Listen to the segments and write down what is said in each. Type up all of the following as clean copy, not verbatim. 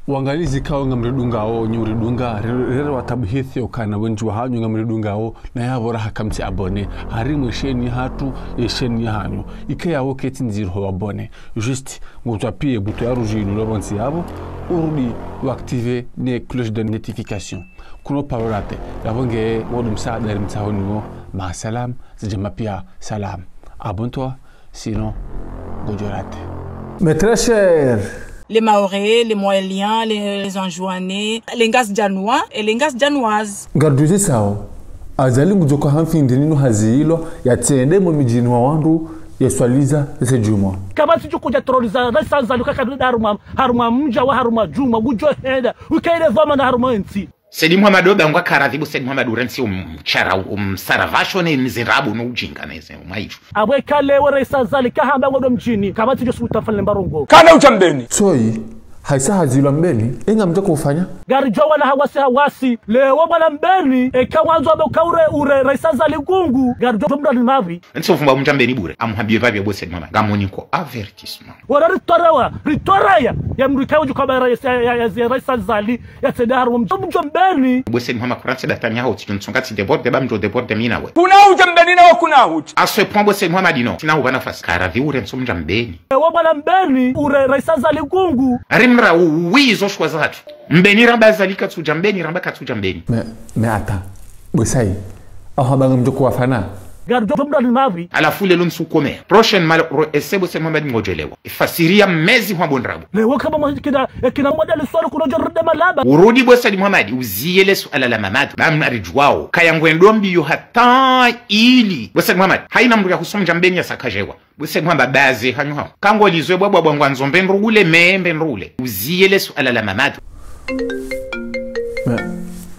Wangalizi kao ngamridunga o nyuridunga rere watabuhithi okana wenju hanyu ngamridunga o na yavora hakamti abone harimu sheni hatu yesheni hanyu ike yawo keti nziro wabone juste ngutapie buto ya rujinu lobonsi yabo urudi waktive ne cloche de notification kuno parolate yavonge wodu msaada rimtahoni ma salam zijama pia salam abonne-toi sinon gojorate. Mais très cher. Les Maorais, les Moéliens, les Anjouanais, les Ngas Djanois et les Ngas Djanoises. Garduzi sao. Azali mujoko hamfindi nino hazilo yatende mu mijini wa wandu yeswaliza ese juma. Kama siju kuja terroriza rasanza lukaka haruma mja wa haruma juma gujo henda ukaile vama na haruma nti. Sedi Muhammad Obangwa karadhibu Sedi Muhammad Urensi umchara umsaravasho ne mzirabu no ujinga neze umaifu. Abwe kale wa rasanza likahamba ngodo mjini kama siju sutafale mbarongo. Kana uchambeni. Soi haisa hazilo mbeni enga mtoko ufanya gari jowa na hawasi lewo bala mbeni ekawanzo abe ure rasanza ligungu gari jowa mdani mavi nso fumba mjambeni bure amuhabie vabi abo Sedi Muhammad gamoni ko avertissement wala ritoraya ya mrikawo jukaba ya rasanza li ya tedaru mjambeni abo Sedi Muhammad kuranse datanya hauti tunsongati deborde bamjo deborde minawe kuna ujambeni na wakuna huti aso epombo Sedi Muhammad no tina ubana fasi karadhi ure nso mjambeni lewo bala mbeni ure rasanza ligungu Rimra uwizo shwa zatu. Mbeni ramba zalika tujambeni ramba katujambeni. Me ata. Bwesai. Ahabanga mjoko wafana. Gardo mdani mavi. Alafu lelo nsukome. Prochaine mal esebo se Muhammad ngojelewa. Ifasiria mezi kwa bondrabu. Lewo kama kina modeli swali kunojo rede malaba. Urudi bwesa di Muhammad uziyele suala la mamadu. Bamnarijwao. Kaya ngwendombi yu hata ili. Bwesa di Muhammad haina mdu ya kusoma jambeni ya sakajewa. Bwese Muhammad baze hanyu hao. Kango lizwe bwa bwangwanzo mbenrugule membenrule. Uziyele suala la mamadu.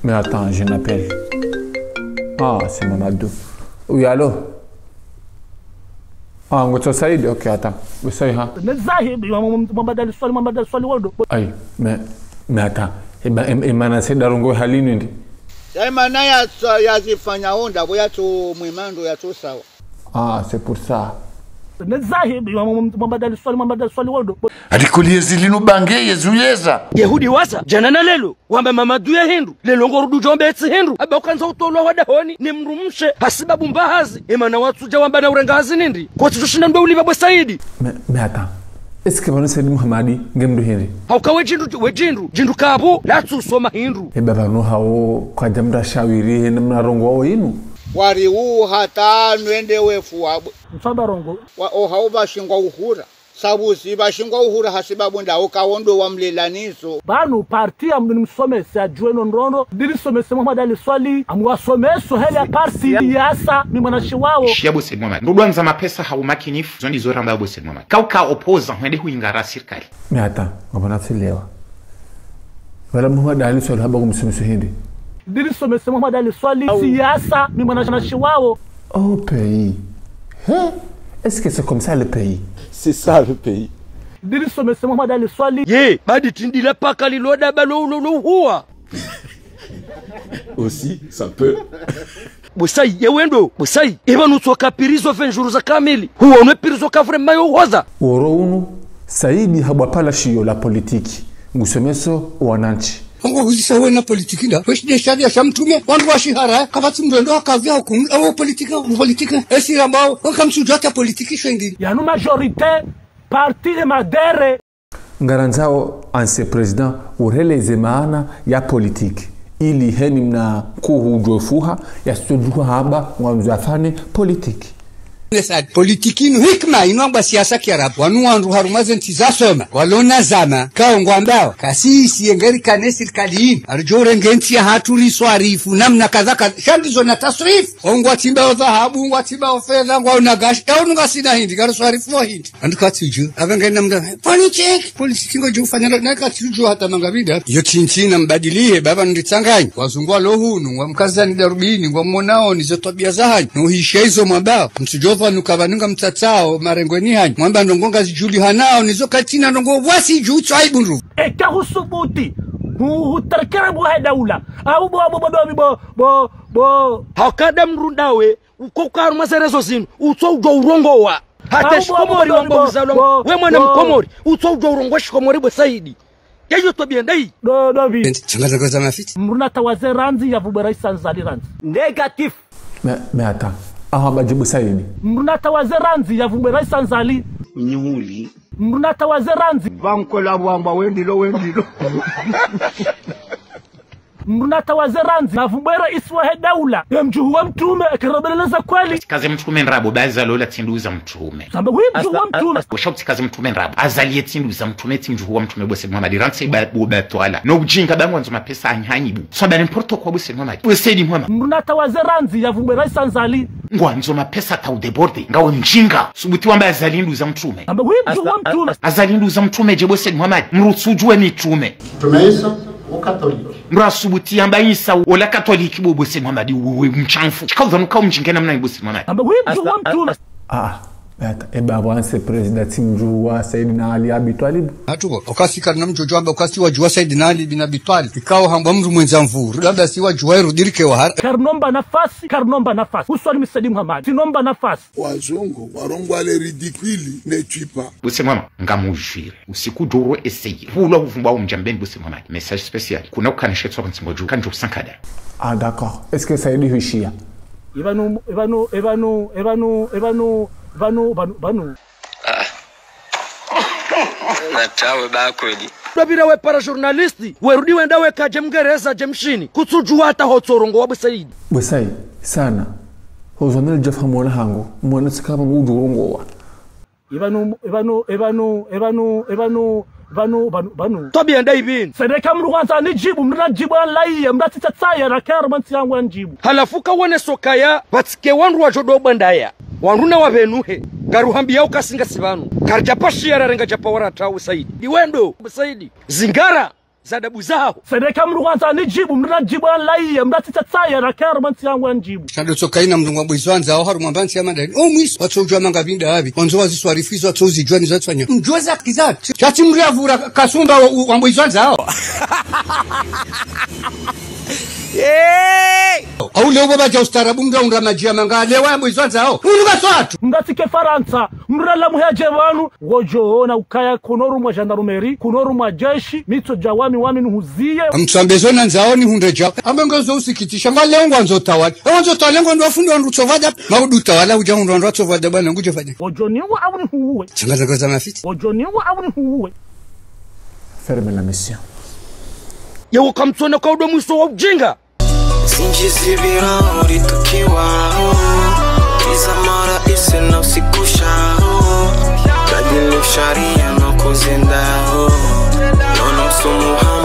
Mais attends, je m'appelle. Ah, c'est Mamadou. Oui, allô? Ah, on va Saïd? Ok, attends. Vous savez, hein? Aïe, mais attends. Et maintenant, c'est Darongo Halini. Ah, c'est pour ça. Adikulie zilinu bange yezuyeza Yehudi wasa jana na lelo wamba Mamadou ya hindu lelo ngorudu jombe etsi hindu abakanza utolo wadahoni ni mrumshe hasibabu mbahazi emana watsuja wamba na urengazi nindi kwa tsushinda mbe uliva bwa Saidi. Mais attends, est-ce que bano Saidi Muhammadi ngemdu hindi haukawe jindu kabu latsu soma hindu baba no hao kwa jamda shawiri hena mnarongo wao inu wari hata nwende wefu wabwe mfabarongo wa hauba shingwa uhura sabusi bashingwa uhura hasibabu ndao kawondo wa mlelanizo banu parti amnisomese ajueno nrono dilisomese Muhammad Ali Swali amwasomeso hele parti yasa ni mwanashi wao shiabo Sedi Muhammad ndudwanza mapesa haumakinifu zondi zoramba abo Sedi Muhammad kauka opposa hende huingara serikali. Mais attends, ngabana silewa wala Muhammad Ali Swali haba kumsomeso hindi dilisomese Muhammad Ali Swali siyasa ni mwanashi wao au pays. Hein? Est-ce que c'est comme ça le pays? C'est ça le pays. Dilisomese Muhammad Ali Swali ye badi tindile paka liloda balo huwa Aussi, ça peut. Bosai yewendo bosai ebanu tsoka pirizo venjuru za kamili huwa unepirizo kavre mayo hoza Woro unu Saidi habapala shiyo la politiki ngusomeso wananchi Ngo huzisawe na politiki nda weshide shadia shamtume wandu washihara kabati mrendo akavya hukumu awo politika esi ambao wakamsujata politiki shwengi yanu majorité parti de madere ngaranzao anse president ureleze maana ya politiki ili heni mna kuhujofuha ya stojuha haba ngwamzafane politiki Nesa politiki no hikma inongba siasa kiarabu wanu wandu harumaze ntizasoma walona zama kaongwambao kasisi engeri kanesi kalini arjore ngenti ya haturi swarifu namna kadha shandizo na tasrif ongwa timba dhahabu ongwa timba fedha ngwa unagash eunga sina hindi gar swarifu wa hindi andikatiju avenga namda politiki ngo jufanya na katiju hata mangabida yo chinchina mbadilie baba nditsanganya wazungwa lohunu ngwa mkazani darubini ngwa monao nizo tabia zahanyi no hishezo mwambao msujo nukabanunga mtatsao marengweni hanyi mwamba ndongonga zijuli hanao nizokatina ndongo wasi jutsu aibunru ekahusubuti hutarkera buha daula au bo hakada mrundawe ukokaru maserezo zinu utso ujo urongowa hata shikomori wamba uzalo we mwana mkomori utso ujo urongo shikomori bo Saidi yayo tabia ndai David changaza za mafiti mruna tawaze ranzi ya vubera isanzali ranzi negatif me ata aha bajibu saidi mruna tawaze ranzi ya vubera isanzali nyuli mruna tawaze ranzi bankola bwamba wendilo mruna tawaze ranzi na vubera iswahe daula ya mjuhuwa mtume akirabeleza kweli kaze mtume nrabo baza lola tinduza mtume samba huyu mjuhuwa mtume washauti kaze mtume nrabo azalie tinduza mtume timjuhuwa mtume bose Muhammad ranse ba twala no ujinga bangu nzoma pesa anyanyibu so ba n'importe kwa bose Muhammad wesedi Muhammad mruna tawaze ranzi ya vubera isanzali ngwanzo mapesa ta udeborde ngawe mjinga subuti wamba azalinduza mtume samba huyu mjuhuwa mtume azalinduza mtume je bose Muhammad mrutsujwe mitume Tumeisa ukatoliki. mrasubuti amba Isa wala katoliki bo bose Muhammad wewe mchanfu chikaudhanu ka mjinga namna bose Muhammad samba huyu mjuhuwa mtume ata ebavanse president mjuwa Saidina Ali Abi Talib hatuko ukasika na mjojo amba ukasi wajua Saidina Ali bin Abi Talib ikao hamba mtu mwenza mvuru labda si wajua rudirike wa har karnomba nafasi uswali msadi Muhammad sinomba nafasi Wazungu warongwa le ridicule ne tuipa. bose Muhammad ngamujire usiku doro essayer vula kuvumba umjambeni bose Muhammad message spécial kuna ukanisha tsoka nsimbojo kanjo sankada d'accord est-ce que Saidi hushia Ebanu natawe bakweli Dabira we para journalisti werudi wenda we kaje mgereza jemshini kutsujua hata hotsorongo wabu Saidi bosai sana hozonel jafamola hango mwana sikama mudurongo wa Ebanu tabia ndai bin sedeka mruanza nijibu mrajibu alaiye mratitsaya na kero manti yangu anjibu halafuka wone sokaya batike wanru wajodo bandaya wanruna wabenuhe garuhambia ukasinga sibanu karjapa shiara renga japa warata Saidi iwendo Saidi zingara zadabu zao sedeka mruanza nijibu mrajibu alaiye mratitsaya na kero manti yangu anjibu shado sokaina mndungwa bwizwanza au haru mwambansi ya mandani mwiso watsojwa mangabinda habi onzo waziswarifizo watsozijwa nizatfanya mjweza kizati chati mriavura kasumba wa bwizwanza hao au leo baba ja ustarabu mgaunda majia mangale wa bwizwanza hao unuga swatu mngatike Faransa mrala muheje wanu wojoona ukaya kunoru mwa gendarmerie kunoru mwa jeshi mitso jawami wami nuhuzie mtsambezo na nzaoni hundeja ambengozo usikitisha ngale ngwanzo tawali ngwanzo tawali ngwanzo fundo ndutsovaja maudu tawala uja ndo ndutsovaja bana nguje fanya wojoniwa au ni huwe changaza za mafiti wojoniwa au ni huwe ferme la mission yewo kamtsona kwa udo mwiso wa ujinga sinjisibira uritukiwa izamara ise na usikusha kadili sharia na kuzenda nono msumuha